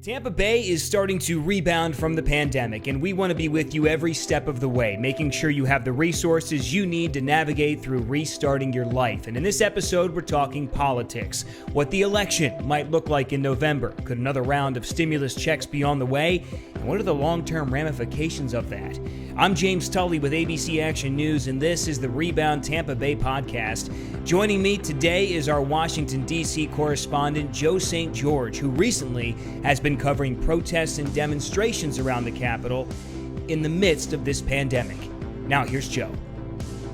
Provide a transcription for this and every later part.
Tampa Bay is starting to rebound from the pandemic, and we want to be with you every step of the way, making sure you have the resources you need to navigate through restarting your life. And in this episode, we're talking politics, what the election might look like in November. Could another round of stimulus checks be on the way? And what are the long-term ramifications of that? I'm James Tully with ABC Action News, and this is the Rebound Tampa Bay podcast. Joining me today is our Washington, DC Correspondent Joe St, who recently has been covering protests and demonstrations around the Capitol in the midst of this pandemic. Now, here's Joe.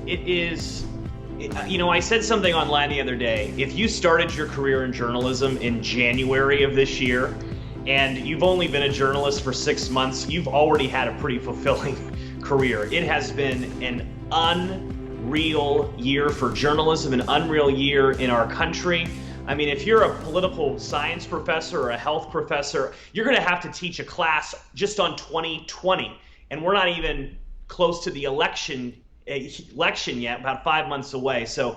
I said something online the other day. If you started your career in journalism in January of this year, and you've only been a journalist for 6 months, you've already had a pretty fulfilling career. It has been an unreal year for journalism, an unreal year in our country. I mean, if you're a political science professor or a health professor, you're going to have to teach a class just on 2020. And we're not even close to the election yet, about 5 months away. So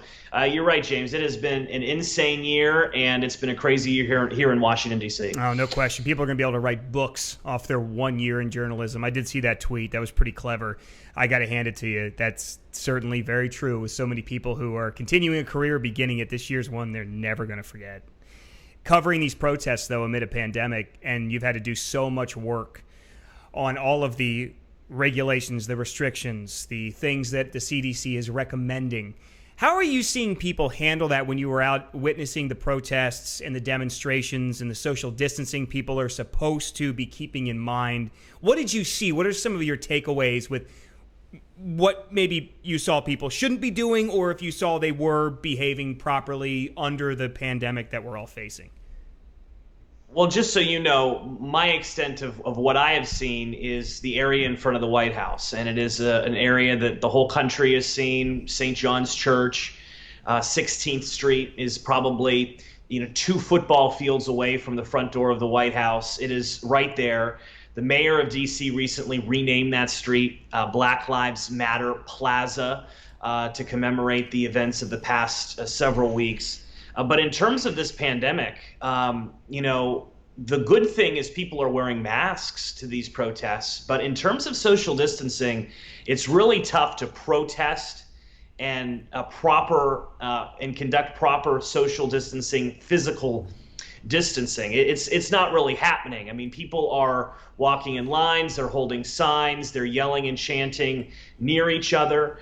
you're right, James. It has been an insane year, and it's been a crazy year here in Washington, D.C. Oh, no question. People are going to be able to write books off their 1 year in journalism. I did see that tweet. That was pretty clever. I got to hand it to you. That's certainly very true with so many people who are continuing a career, beginning it. This year's one they're never going to forget. Covering these protests, though, amid a pandemic, and you've had to do so much work on all of the regulations, the restrictions, the things that the CDC is recommending. How are you seeing people handle that when you were out witnessing the protests and the demonstrations and the social distancing people are supposed to be keeping in mind? What did you see? What are some of your takeaways with what maybe you saw people shouldn't be doing, or if you saw they were behaving properly under the pandemic that we're all facing? Well, just so you know, my extent of what I have seen is the area in front of the White House. And it is an area that the whole country has seen. St. John's Church, 16th Street is probably 2 football fields away from the front door of the White House. It is right there. The mayor of D.C. recently renamed that street Black Lives Matter Plaza to commemorate the events of the past several weeks. But in terms of this pandemic, the good thing is people are wearing masks to these protests. But in terms of social distancing, it's really tough to protest and conduct proper social distancing, physical distancing. It's not really happening. I mean, people are walking in lines, they're holding signs, they're yelling and chanting near each other.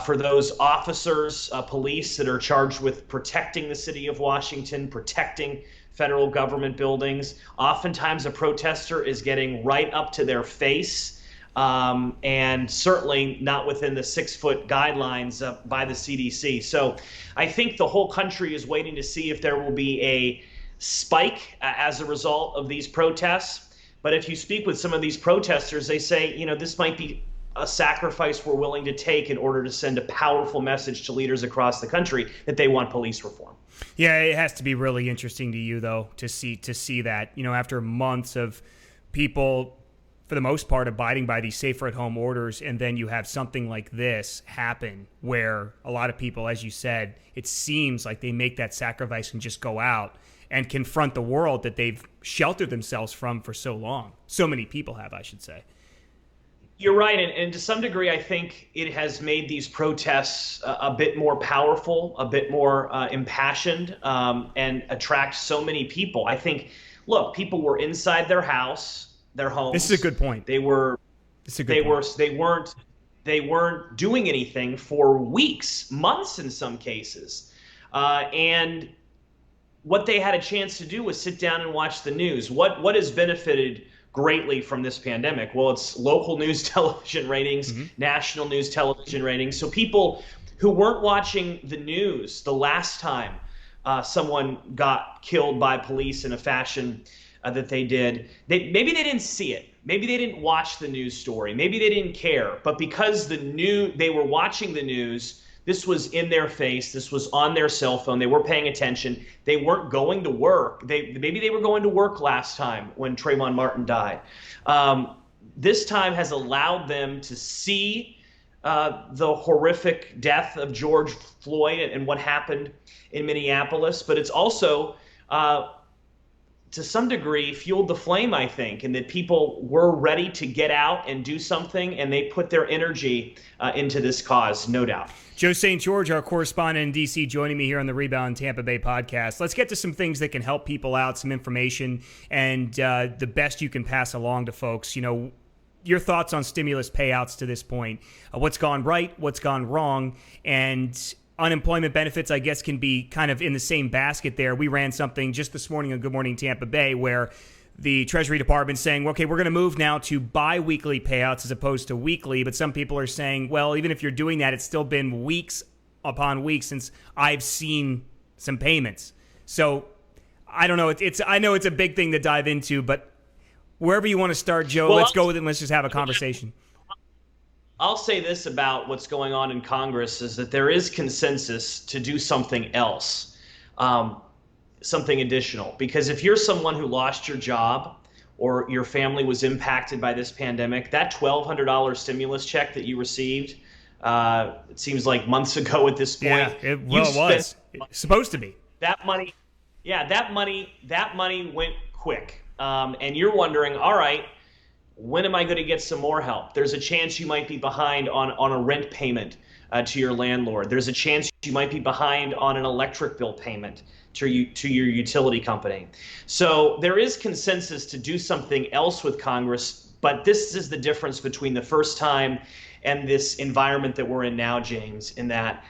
For those officers, police that are charged with protecting the city of Washington, protecting federal government buildings, oftentimes a protester is getting right up to their face, and certainly not within the 6-foot guidelines by the CDC. So I think the whole country is waiting to see if there will be a spike as a result of these protests. But if you speak with some of these protesters, they say, this might be a sacrifice we're willing to take in order to send a powerful message to leaders across the country that they want police reform. Yeah, it has to be really interesting to you, though, to see that, after months of people, for the most part, abiding by these safer-at-home orders, and then you have something like this happen where a lot of people, as you said, it seems like they make that sacrifice and just go out and confront the world that they've sheltered themselves from for so long. So many people have, I should say. You're right, and to some degree, I think it has made these protests a bit more powerful, a bit more impassioned, and attract so many people. I think, look, people were inside their homes. This is a good point. They weren't doing anything for weeks, months in some cases, and what they had a chance to do was sit down and watch the news. What has benefited greatly from this pandemic? Well, it's local news television ratings, national news television ratings. So people who weren't watching the news the last time someone got killed by police in a fashion that they did, maybe they didn't see it. Maybe they didn't watch the news story. Maybe they didn't care. But because they were watching the news, this was in their face. This was on their cell phone. They were paying attention. They weren't going to work. Maybe they were going to work last time when Trayvon Martin died. This time has allowed them to see the horrific death of George Floyd and what happened in Minneapolis. But it's also to some degree fueled the flame, I think, and that people were ready to get out and do something, and they put their energy into this cause, no doubt. Joe St. George, our correspondent in D.C., joining me here on the Rebound Tampa Bay podcast. Let's get to some things that can help people out, some information, and the best you can pass along to folks. You know, your thoughts on stimulus payouts to this point. What's gone right, what's gone wrong, and unemployment benefits, I guess, can be kind of in the same basket there. We ran something just this morning on Good Morning Tampa Bay where the Treasury Department saying, okay, we're going to move now to bi-weekly payouts as opposed to weekly. But some people are saying, well, even if you're doing that, it's still been weeks upon weeks since I've seen some payments. So I don't know. I know it's a big thing to dive into, but wherever you want to start, Joe, let's go with it and let's just have a conversation. I'll say this about what's going on in Congress is that there is consensus to do something else. Something additional, because if you're someone who lost your job or your family was impacted by this pandemic, that $1,200 stimulus check that you received, it seems like months ago at this point. Yeah, it was supposed to be. That money went quick. And you're wondering, all right, when am I going to get some more help? There's a chance you might be behind on a rent payment to your landlord. There's a chance you might be behind on an electric bill payment to your utility company. So there is consensus to do something else with Congress, but this is the difference between the first time and this environment that we're in now, James, in that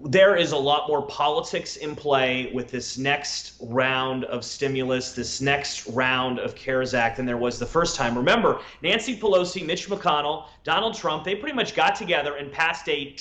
there is a lot more politics in play with this next round of stimulus, this next round of CARES Act than there was the first time. Remember, Nancy Pelosi, Mitch McConnell, Donald Trump, they pretty much got together and passed a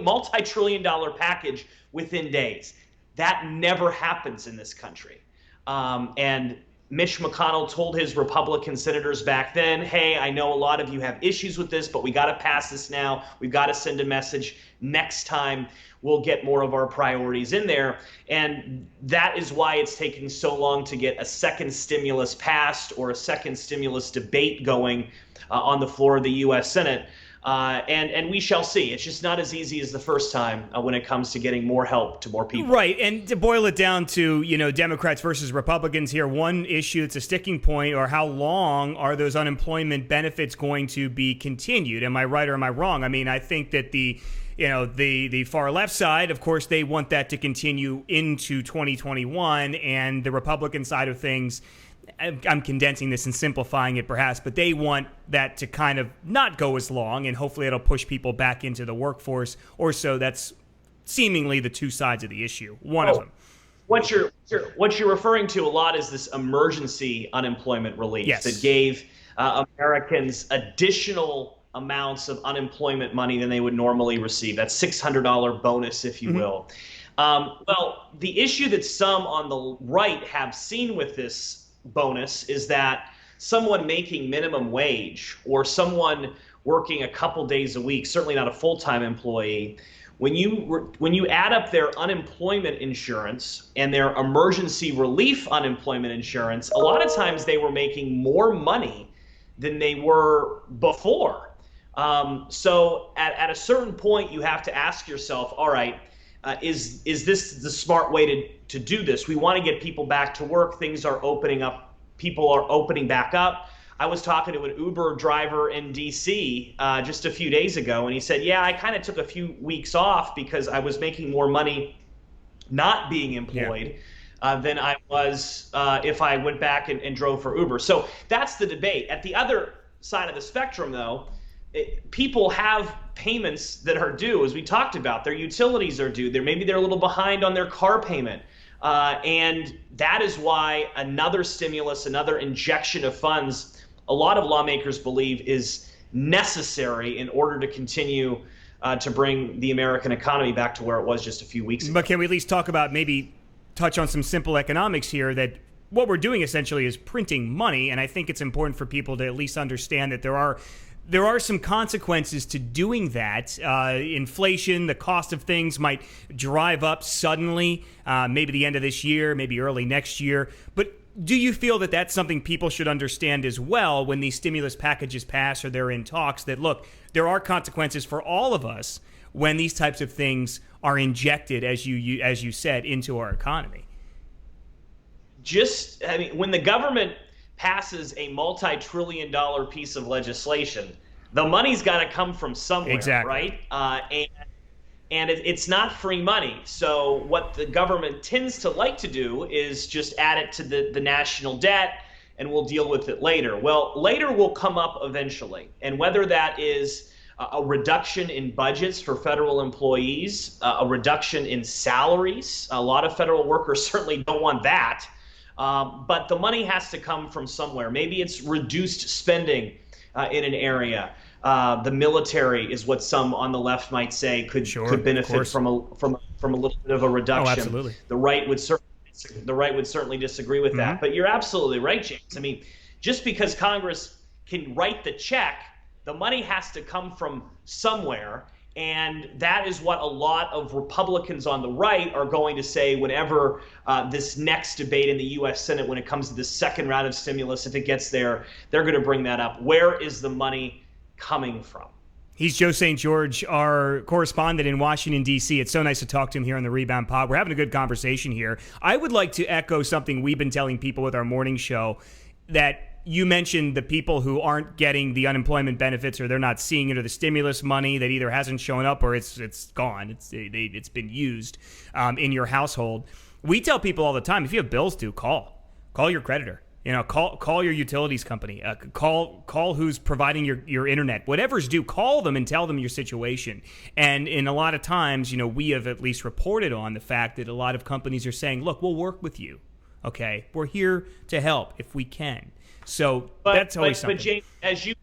multi-trillion-dollar package within days. That never happens in this country. And Mitch McConnell told his Republican senators back then, hey, I know a lot of you have issues with this, but we got to pass this now. We've got to send a message. Next time, we'll get more of our priorities in there. And that is why it's taking so long to get a second stimulus passed or a second stimulus debate going on the floor of the U.S. Senate. And we shall see. It's just not as easy as the first time when it comes to getting more help to more people. Right. And to boil it down to, Democrats versus Republicans here, one issue that's a sticking point, or how long are those unemployment benefits going to be continued? Am I right or am I wrong? I mean, I think that the far left side, of course, they want that to continue into 2021, and the Republican side of things, I'm condensing this and simplifying it perhaps, but they want that to kind of not go as long, and hopefully it'll push people back into the workforce, or so. That's seemingly the two sides of the issue. One of them. What you're referring to a lot is this emergency unemployment relief that gave Americans additional amounts of unemployment money than they would normally receive. That $600 bonus, if you will. Well, the issue that some on the right have seen with this bonus is that someone making minimum wage or someone working a couple days a week, certainly not a full-time employee, when you add up their unemployment insurance and their emergency relief unemployment insurance, a lot of times they were making more money than they were before. So at a certain point, you have to ask yourself, all right, is this the smart way to do this? We want to get people back to work. Things are opening up. People are opening back up. I was talking to an Uber driver in DC just a few days ago, and he said, yeah, I kind of took a few weeks off because I was making more money not being employed than I was if I went back and drove for Uber. So that's the debate. At the other side of the spectrum, though, people have payments that are due, as we talked about. Their utilities are due. Maybe they're a little behind on their car payment. And that is why another stimulus, another injection of funds, a lot of lawmakers believe is necessary in order to continue to bring the American economy back to where it was just a few weeks ago. But can we at least talk about, maybe touch on some simple economics here, that what we're doing essentially is printing money. And I think it's important for people to at least understand that there are some consequences to doing that. Inflation, the cost of things might drive up suddenly, maybe the end of this year, maybe early next year. But do you feel that that's something people should understand as well when these stimulus packages pass or they're in talks, that, look, there are consequences for all of us when these types of things are injected, as you said, into our economy? I mean, when the government passes a multi-trillion dollar piece of legislation, the money's got to come from somewhere, Exactly. right? It's not free money. So what the government tends to like to do is just add it to the national debt, and we'll deal with it later. Well, later will come up eventually. And whether that is a reduction in budgets for federal employees, a reduction in salaries, a lot of federal workers certainly don't want that. But the money has to come from somewhere. Maybe it's reduced spending in an area. The military is what some on the left might say could benefit from a little bit of a Oh, reduction. absolutely. The right would certainly disagree with that. But you're absolutely right, James. I mean, just because Congress can write the check, the money has to come from somewhere. And that is what a lot of Republicans on the right are going to say whenever this next debate in the U.S. Senate, when it comes to the second round of stimulus, if it gets there, they're going to bring that up. Where is the money coming from? He's Joe St. George, our correspondent in Washington, D.C. It's so nice to talk to him here on the Rebound Pod. We're having a good conversation here. I would like to echo something we've been telling people with our morning show, that you mentioned the people who aren't getting the unemployment benefits, or they're not seeing it, or the stimulus money that either hasn't shown up or it's gone. It's been used in your household. We tell people all the time, if you have bills due, call your creditor. Call your utilities company. Call who's providing your internet. Whatever's due, call them and tell them your situation. And in a lot of times, we have at least reported on the fact that a lot of companies are saying, "Look, we'll work with you. Okay, we're here to help if we can." So that's always something. But James, as you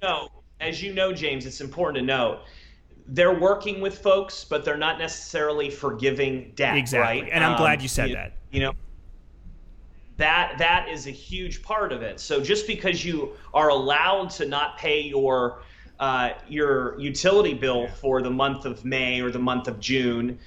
know, James, it's important to note they're working with folks, but they're not necessarily forgiving debt. Exactly, right? And I'm glad you said that. That is a huge part of it. So just because you are allowed to not pay your utility bill for the month of May or the month of June,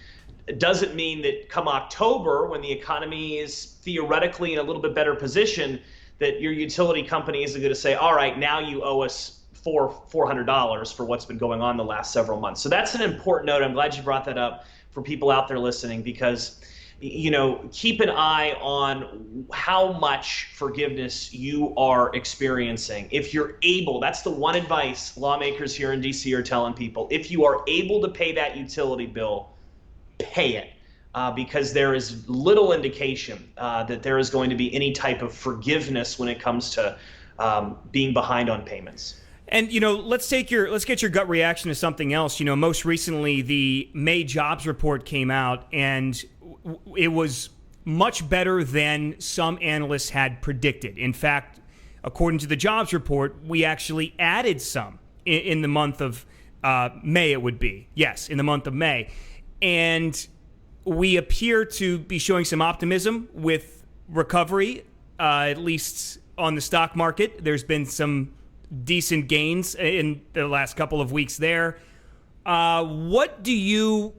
doesn't mean that come October, when the economy is theoretically in a little bit better position, that your utility company isn't going to say, all right, now you owe us $400 for what's been going on the last several months. So that's an important note. I'm glad you brought that up for people out there listening, because keep an eye on how much forgiveness you are experiencing. If you're able, that's the one advice lawmakers here in DC are telling people. If you are able to pay that utility bill, pay it. Because there is little indication that there is going to be any type of forgiveness when it comes to being behind on payments. And let's get your gut reaction to something else. Most recently the May jobs report came out, and it was much better than some analysts had predicted. In fact, according to the jobs report, we actually added some in the month of May. It would be in the month of May, and we appear to be showing some optimism with recovery, at least on the stock market. There's been some decent gains in the last couple of weeks there. What do you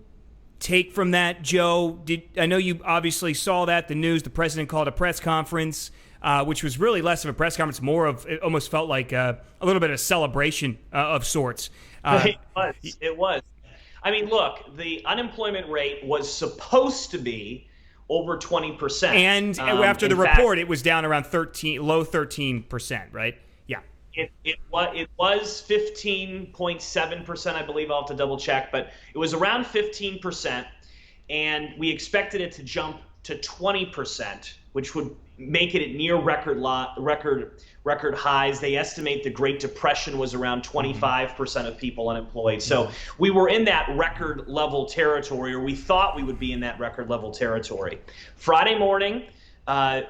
take from that, Joe? I know you obviously saw that, the news. The president called a press conference, which was really less of a press conference, more of, it almost felt like a little bit of celebration of sorts. It was. I mean, look, the unemployment rate was supposed to be over 20%. And after the report, it was down around low 13%, right? Yeah. It was 15.7%, I believe. I'll have to double check, but it was around 15%, and we expected it to jump to 20%, which would make it at near record highs. They estimate the Great Depression was around 25% of people unemployed. So we were in that record level territory, or we thought we would be in that record level territory. Friday morning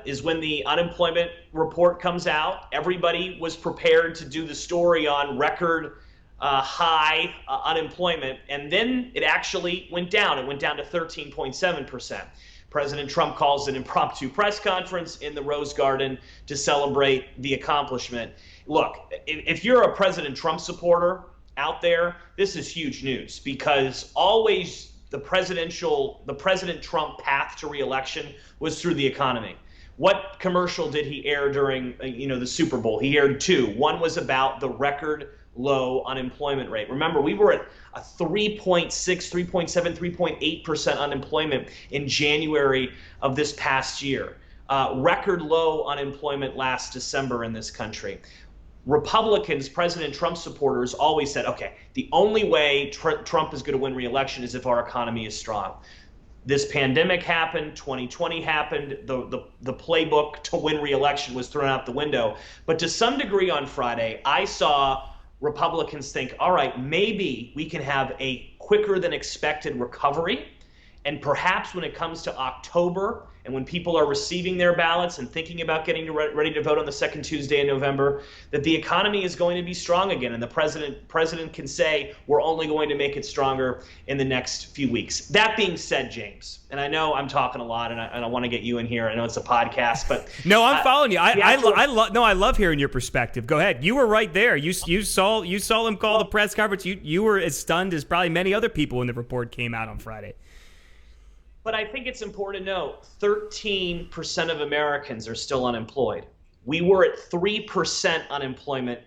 is when the unemployment report comes out. Everybody was prepared to do the story on record high unemployment, and then it actually went down. It went down to 13.7%. President Trump calls an impromptu press conference in the Rose Garden to celebrate the accomplishment. Look, if you're a President Trump supporter out there, this is huge news, because always the President Trump path to re-election was through the economy. What commercial did he air during the Super Bowl? He aired two. One was about the record low unemployment rate. Remember, we were at a 3.6, 3.7, 3.8% unemployment in January of this past year. record low unemployment last December in this country. Republicans, President Trump supporters, always said, okay, the only way Trump is going to win re-election is if our economy is strong. This pandemic happened, 2020 happened, the playbook to win re-election was thrown out the window. But to some degree on Friday, I saw Republicans think, all right, maybe we can have a quicker than expected recovery. And perhaps when it comes to October and when people are receiving their ballots and thinking about getting ready to vote on the second Tuesday in November, that the economy is going to be strong again. And the president can say, we're only going to make it stronger in the next few weeks. That being said, James, and I know I'm talking a lot and I want to get you in here. I know it's a podcast, but no, I'm following you. I love hearing your perspective. Go ahead. You were right there. You saw him call the press conference. You were as stunned as probably many other people when the report came out on Friday. But I think it's important to note 13% of Americans are still unemployed. We were at 3% unemployment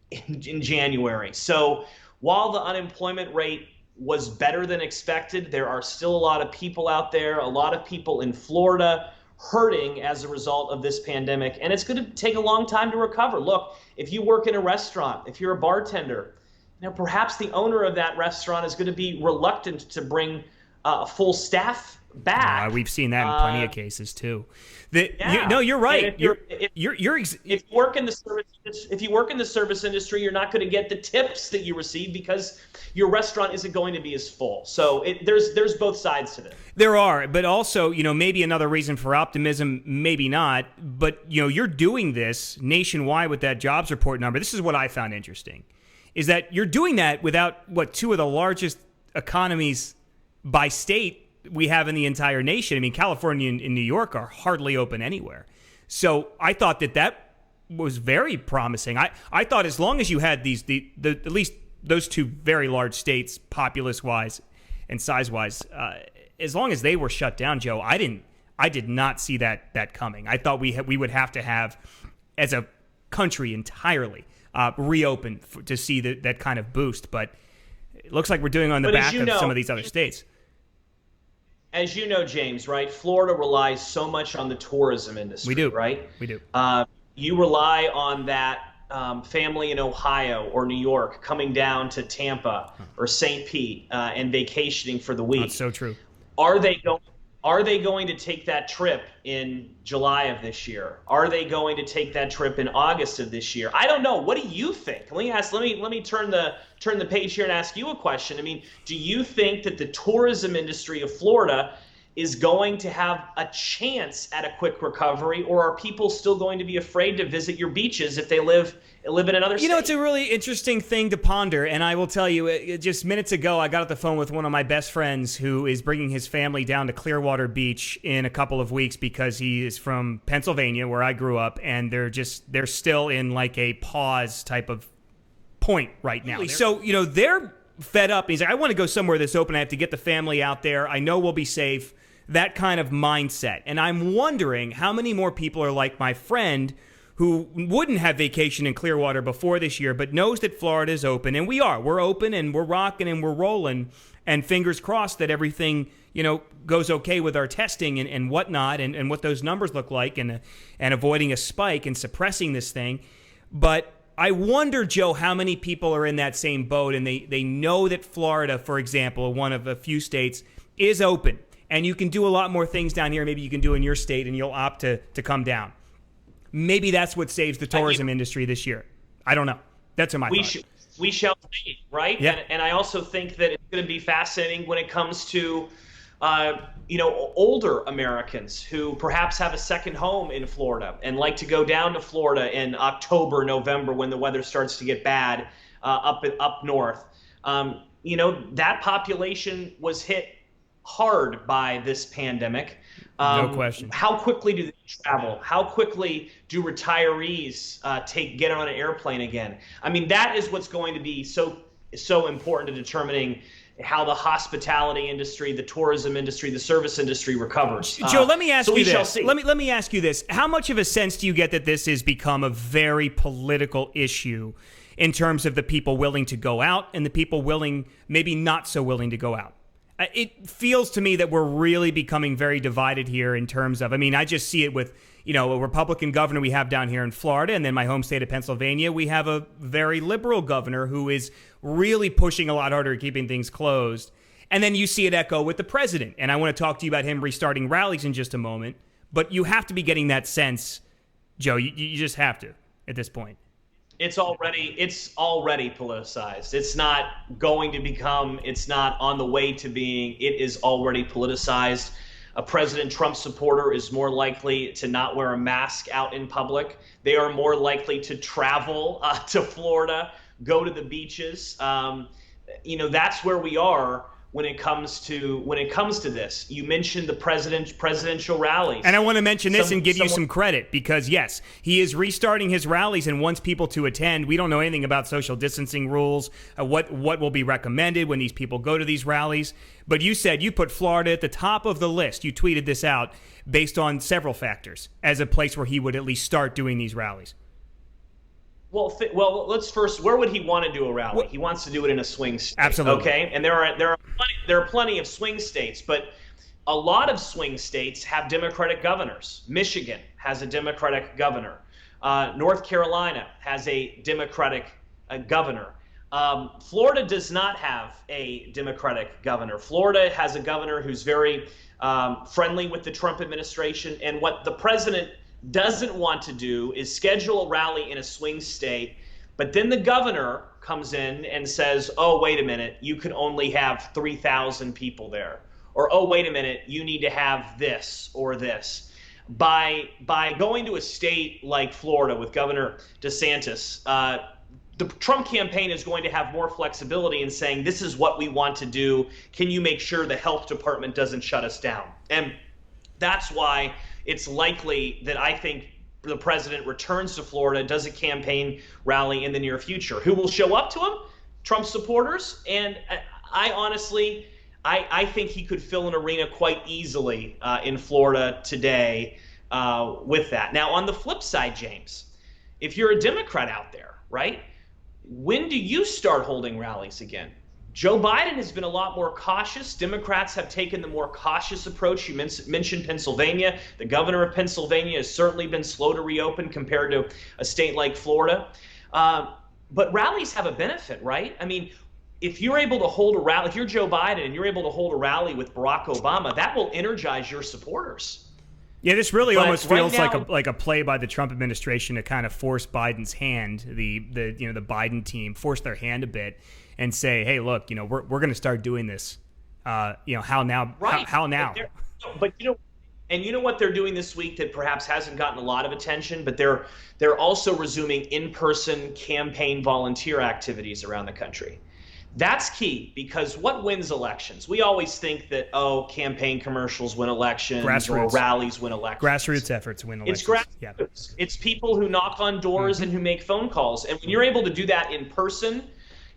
in January. So while the unemployment rate was better than expected, there are still a lot of people out there, a lot of people in Florida hurting as a result of this pandemic. And it's going to take a long time to recover. Look, if you work in a restaurant, if you're a bartender, perhaps the owner of that restaurant is going to be reluctant to bring full staff back. We've seen that in plenty of cases too. You're right. If you work in the service industry, you're not going to get the tips that you receive because your restaurant isn't going to be as full. So there's both sides to this. There are, but also, maybe another reason for optimism, maybe not. But you're doing this nationwide with that jobs report number. This is what I found interesting, is that you're doing that without two of the largest economies by state we have in the entire nation. I mean, California and New York are hardly open anywhere. So I thought that was very promising. I thought as long as you had at least those two very large states, populace-wise and size-wise, as long as they were shut down, Joe, I did not see that coming. I thought we would have to have, as a country entirely, reopen to see that kind of boost. But it looks like we're doing on the back of some of these other states. As you know, James, right? Florida relies so much on the tourism industry. We do, right? We do. You rely on that family in Ohio or New York coming down to Tampa or St. Pete and vacationing for the week. That's so true. Are they going to take that trip in July of this year? Are they going to take that trip in August of this year? I don't know. What do you think? Let me turn the page here and ask you a question. I mean, do you think that the tourism industry of Florida is going to have a chance at a quick recovery, or are people still going to be afraid to visit your beaches if they live in another state? It's a really interesting thing to ponder, and I will tell you, just minutes ago, I got off the phone with one of my best friends who is bringing his family down to Clearwater Beach in a couple of weeks because he is from Pennsylvania, where I grew up, and they're still in like a pause type of point right now. So, they're fed up. He's like, I want to go somewhere that's open. I have to get the family out there. I know we'll be safe. That kind of mindset. And I'm wondering how many more people are like my friend who wouldn't have vacation in Clearwater before this year, but knows that Florida is open. And we're open and we're rocking and we're rolling. And fingers crossed that everything, goes okay with our testing and whatnot and what those numbers look like and avoiding a spike and suppressing this thing. But I wonder, Joe, how many people are in that same boat and they know that Florida, for example, one of a few states, is open. And you can do a lot more things down here maybe you can do in your state, and you'll opt to come down. Maybe that's what saves the tourism industry this year. I don't know. That's my thought. We shall see, right? Yeah. And I also think that it's going to be fascinating when it comes to, older Americans who perhaps have a second home in Florida and like to go down to Florida in October, November when the weather starts to get bad up north. That population was hit hard by this pandemic. No question. How quickly do they travel? How quickly do retirees get on an airplane again? I mean, that is what's going to be so important to determining how the hospitality industry, the tourism industry, the service industry recovers. Joe, let me ask you this. Shall see. Let me ask you this. How much of a sense do you get that this has become a very political issue in terms of the people willing to go out and the people maybe not so willing to go out? It feels to me that we're really becoming very divided here in terms of, I just see it with, a Republican governor we have down here in Florida, and then my home state of Pennsylvania, we have a very liberal governor who is really pushing a lot harder at keeping things closed. And then you see it echo with the president. And I want to talk to you about him restarting rallies in just a moment. But you have to be getting that sense, Joe. You just have to at this point. It's already politicized. It's not going to become, it's not on the way to being, it is already politicized. A President Trump supporter is more likely to not wear a mask out in public. They are more likely to travel to Florida, go to the beaches. That's where we are when it comes to this. You mentioned the presidential rallies. And I want to mention this and give you some credit because, yes, he is restarting his rallies and wants people to attend. We don't know anything about social distancing rules, what will be recommended when these people go to these rallies. But you said you put Florida at the top of the list. You tweeted this out based on several factors as a place where he would at least start doing these rallies. Well, let's first. Where would he want to do a rally? He wants to do it in a swing state. Absolutely. Okay, and there are plenty of swing states, but a lot of swing states have Democratic governors. Michigan has a Democratic governor. North Carolina has a Democratic governor. Florida does not have a Democratic governor. Florida has a governor who's very friendly with the Trump administration, and what the president doesn't want to do is schedule a rally in a swing state, but then the governor comes in and says, oh, wait a minute, you can only have 3,000 people there. Or, oh, wait a minute, you need to have this or this. By going to a state like Florida with Governor DeSantis, the Trump campaign is going to have more flexibility in saying, this is what we want to do. Can you make sure the health department doesn't shut us down? And that's why it's likely that I think the president returns to Florida, does a campaign rally in the near future. Who will show up to him? Trump supporters. And I honestly, I think he could fill an arena quite easily in Florida today with that. Now, on the flip side, James, if you're a Democrat out there, right, when do you start holding rallies again? Joe Biden has been a lot more cautious. Democrats have taken the more cautious approach. You mentioned Pennsylvania. The governor of Pennsylvania has certainly been slow to reopen compared to a state like Florida. But rallies have a benefit, right? I mean, if you're able to hold a rally, if you're Joe Biden and you're able to hold a rally with Barack Obama, that will energize your supporters. Yeah, this really almost feels like a play by the Trump administration to kind of force Biden's hand. The Biden team force their hand a bit and say, hey, look, we're going to start doing this. How now? Right. How now? But you know what they're doing this week that perhaps hasn't gotten a lot of attention, but they're also resuming in-person campaign volunteer activities around the country. That's key because what wins elections? We always think that, campaign commercials win elections or rallies win elections. Grassroots efforts win elections. It's grassroots. Yeah. It's people who knock on doors and who make phone calls. And when you're able to do that in person,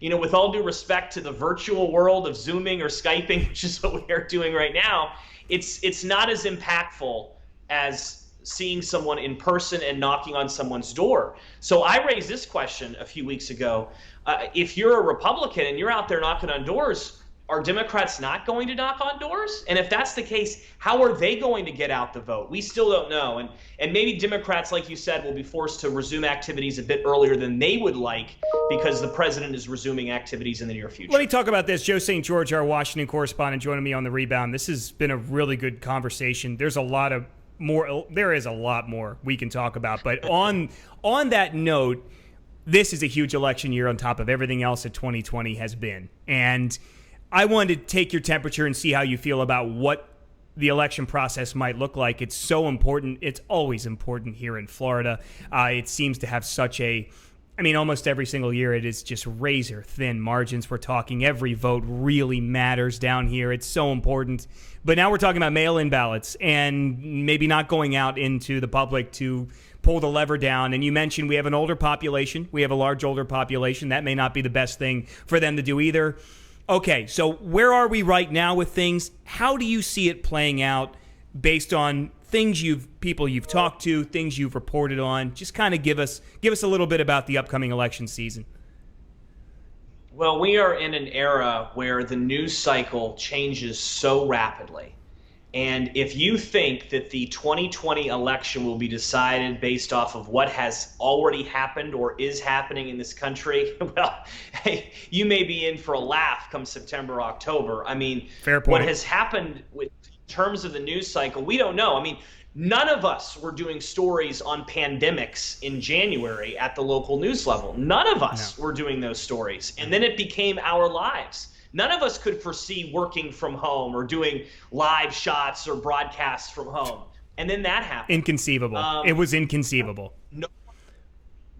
with all due respect to the virtual world of Zooming or Skyping, which is what we are doing right now, it's not as impactful as seeing someone in person and knocking on someone's door. So I raised this question a few weeks ago. If you're a Republican and you're out there knocking on doors, are Democrats not going to knock on doors? And if that's the case, how are they going to get out the vote? We still don't know. And maybe Democrats, like you said, will be forced to resume activities a bit earlier than they would like because the president is resuming activities in the near future. Let me talk about this. Joe St. George, our Washington correspondent, joining me on the Rebound. This has been a really good conversation. There is a lot more we can talk about. But on that note, this is a huge election year on top of everything else that 2020 has been. And I wanted to take your temperature and see how you feel about what the election process might look like. It's so important. It's always important here in Florida. It seems to have almost every single year it is just razor thin margins. We're talking every vote really matters down here. It's so important. But now we're talking about mail-in ballots and maybe not going out into the public to pull the lever down. And you mentioned we have an older population. We have a large older population. That may not be the best thing for them to do either. Okay, so where are we right now with things? How do you see it playing out based on people you've talked to, things you've reported on? Just kind of give us a little bit about the upcoming election season. Well, we are in an era where the news cycle changes so rapidly. And if you think that the 2020 election will be decided based off of what has already happened or is happening in this country, well, hey, you may be in for a laugh come September, October. I mean, Fair what point. has happened with terms of the news cycle, we don't know. I mean, none of us were doing stories on pandemics in January at the local news level. None of us were doing those stories. And then it became our lives. None of us could foresee working from home or doing live shots or broadcasts from home. And then that happened. Inconceivable. It was inconceivable.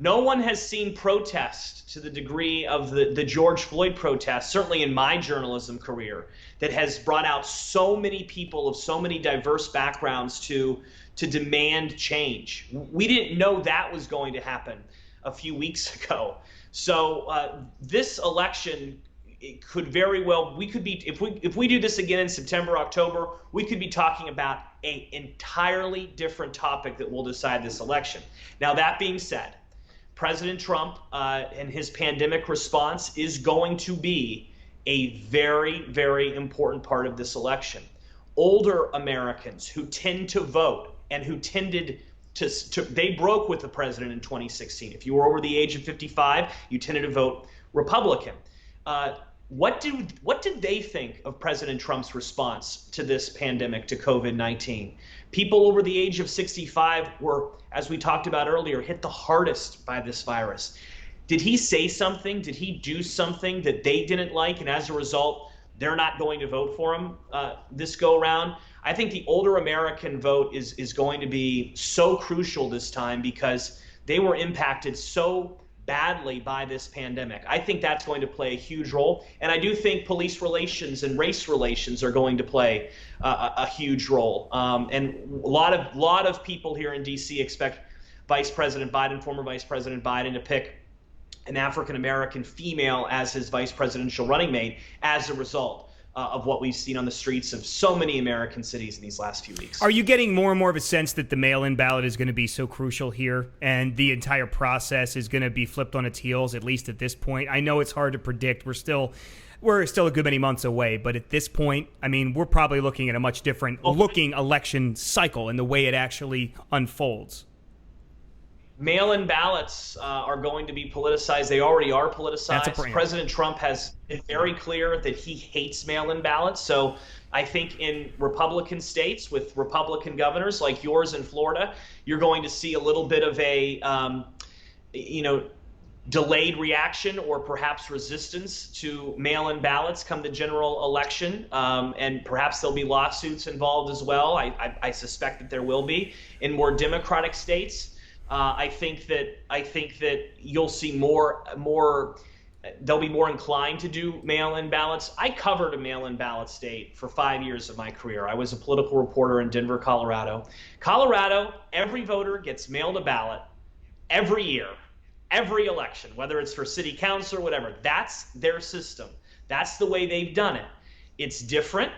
No one has seen protest to the degree of the George Floyd protest, certainly in my journalism career, that has brought out so many people of so many diverse backgrounds to demand change. We didn't know that was going to happen a few weeks ago. So this election, it could very well, we could be, if we do this again in September, October, we could be talking about an entirely different topic that will decide this election. Now, that being said, President Trump and his pandemic response is going to be a very, very important part of this election. Older Americans who tend to vote and who tended to they broke with the president in 2016. If you were over the age of 55, you tended to vote Republican. What did they think of President Trump's response to this pandemic, to COVID-19? People over the age of 65 were, as we talked about earlier, hit the hardest by this virus. Did he say something? Did he do something that they didn't like, and as a result, they're not going to vote for him this go around? I think the older American vote is going to be so crucial this time because they were impacted so badly by this pandemic. I think that's going to play a huge role. And I do think police relations and race relations are going to play a huge role. And a lot of people here in DC expect Vice President Biden, former Vice President Biden, to pick an African-American female as his vice presidential running mate as a result of what we've seen on the streets of so many American cities in these last few weeks. Are you getting more and more of a sense that the mail-in ballot is going to be so crucial here and the entire process is going to be flipped on its heels, at least at this point? I know it's hard to predict. We're still a good many months away, but at this point, I mean, we're probably looking at a much different looking election cycle in the way it actually unfolds. Mail-in ballots are going to be politicized. They already are politicized. President Trump has been very clear that he hates mail-in ballots. So I think in Republican states with Republican governors like yours in Florida, you're going to see a little bit of a, delayed reaction or perhaps resistance to mail-in ballots come the general election. And perhaps there'll be lawsuits involved as well. I suspect that there will be in more Democratic states. I think that you'll see they'll be more inclined to do mail-in ballots. I covered a mail-in ballot state for 5 years of my career. I was a political reporter in Denver, Colorado. Colorado, every voter gets mailed a ballot every year, every election, whether it's for city council or whatever. That's their system. That's the way they've done it. It's different.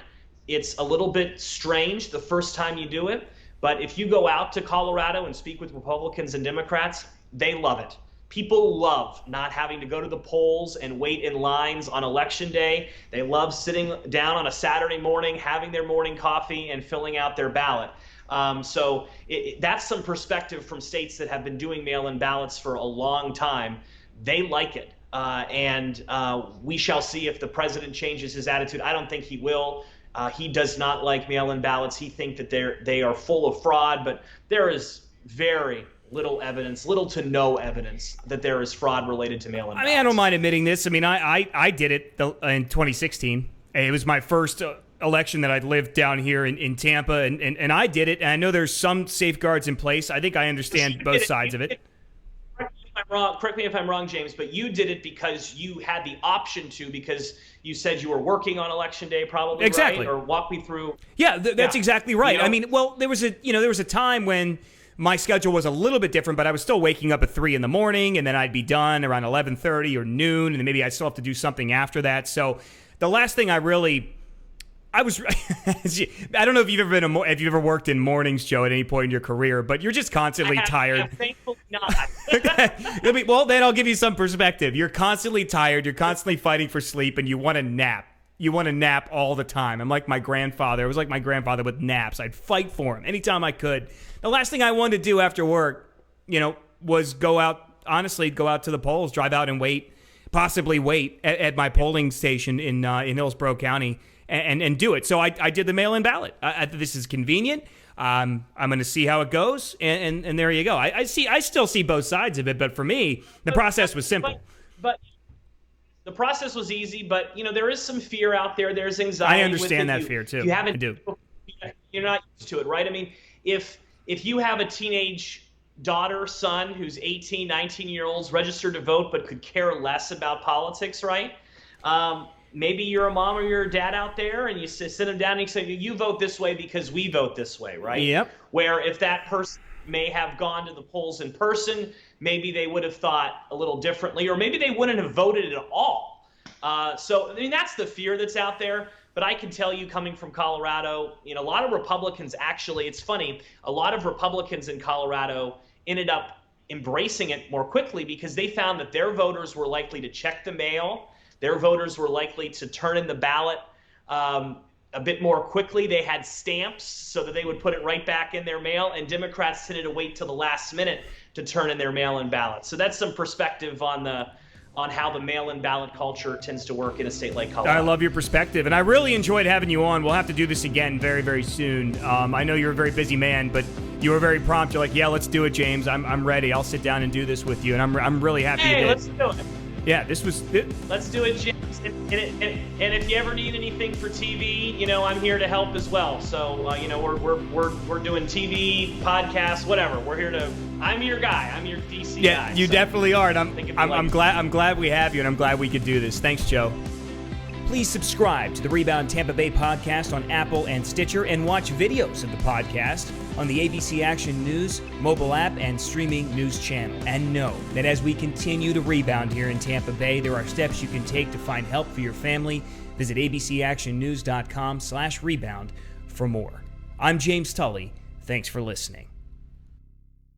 It's a little bit strange the first time you do it. But if you go out to Colorado and speak with Republicans and Democrats, they love it. People love not having to go to the polls and wait in lines on election day. They love sitting down on a Saturday morning, having their morning coffee and filling out their ballot. So that's some perspective from states that have been doing mail-in ballots for a long time. They like it. And we shall see if the president changes his attitude. I don't think he will. He does not like mail-in ballots. He thinks that they are full of fraud, but there is very little evidence, little to no evidence that there is fraud related to mail-in ballots. I mean, I don't mind admitting this. I mean, I did it in 2016. It was my first election that I'd lived down here in Tampa, and I did it. And I know there's some safeguards in place. I think I understand both sides of it. Correct me if I'm wrong, James, but you did it because you had the option to, because you said you were working on election day, probably. Exactly. Right? Or walk me through. Yeah, that's exactly right. I mean, well, there was a time when my schedule was a little bit different, but I was still waking up at 3 a.m, and then I'd be done around 11:30 or noon, and then maybe I'd still have to do something after that. So the last thing I was I don't know if you've ever worked in mornings, Joe, at any point in your career, but you're just constantly tired. Yeah, thankfully not. Well, then I'll give you some perspective. You're constantly tired. You're constantly fighting for sleep, and you want to nap. you want to nap all the time. I'm like my grandfather. I was like my grandfather with naps. I'd fight for him anytime I could. The last thing I wanted to do after work, was go out to the polls, drive out and possibly wait at my polling station in Hillsborough County and do it. So I did the mail-in ballot. This is convenient. I'm going to see how it goes, and there you go. I still see both sides of it, but for me, the process was simple. But the process was easy, but there is some fear out there. There's anxiety. I understand that fear too. I do. You're not used to it, right? I mean, if you have a teenage daughter, son who's 18, 19-year-olds registered to vote but could care less about politics, right? Maybe you're a mom or you're a dad out there, and you sit them down and you say, you vote this way because we vote this way, right? Yep. Where if that person may have gone to the polls in person, maybe they would have thought a little differently, or maybe they wouldn't have voted at all. So, that's the fear that's out there. But I can tell you, coming from Colorado, a lot of Republicans actually, it's funny, a lot of Republicans in Colorado ended up embracing it more quickly because they found that their voters were likely to check the mail. Their voters were likely to turn in the ballot a bit more quickly. They had stamps so that they would put it right back in their mail, and Democrats tended to wait till the last minute to turn in their mail-in ballot. So that's some perspective on how the mail-in ballot culture tends to work in a state like Colorado. I love your perspective, and I really enjoyed having you on. We'll have to do this again very, very soon. I know you're a very busy man, but you were very prompt. You're like, yeah, let's do it, James. I'm ready. I'll sit down and do this with you, and I'm really happy you did. Let's do it. Yeah, this was it. Let's do it, James. And if you ever need anything for TV, I'm here to help as well. So, we're doing TV, podcasts, whatever. We're here to. I'm your guy. I'm your DC guy. Yeah, you definitely are. And I'm glad we have you, and I'm glad we could do this. Thanks, Joe. Please subscribe to the Rebound Tampa Bay podcast on Apple and Stitcher, and watch videos of the podcast on the ABC Action News mobile app and streaming news channel. And know that as we continue to rebound here in Tampa Bay, there are steps you can take to find help for your family. Visit abcactionnews.com/rebound for more. I'm James Tully. Thanks for listening.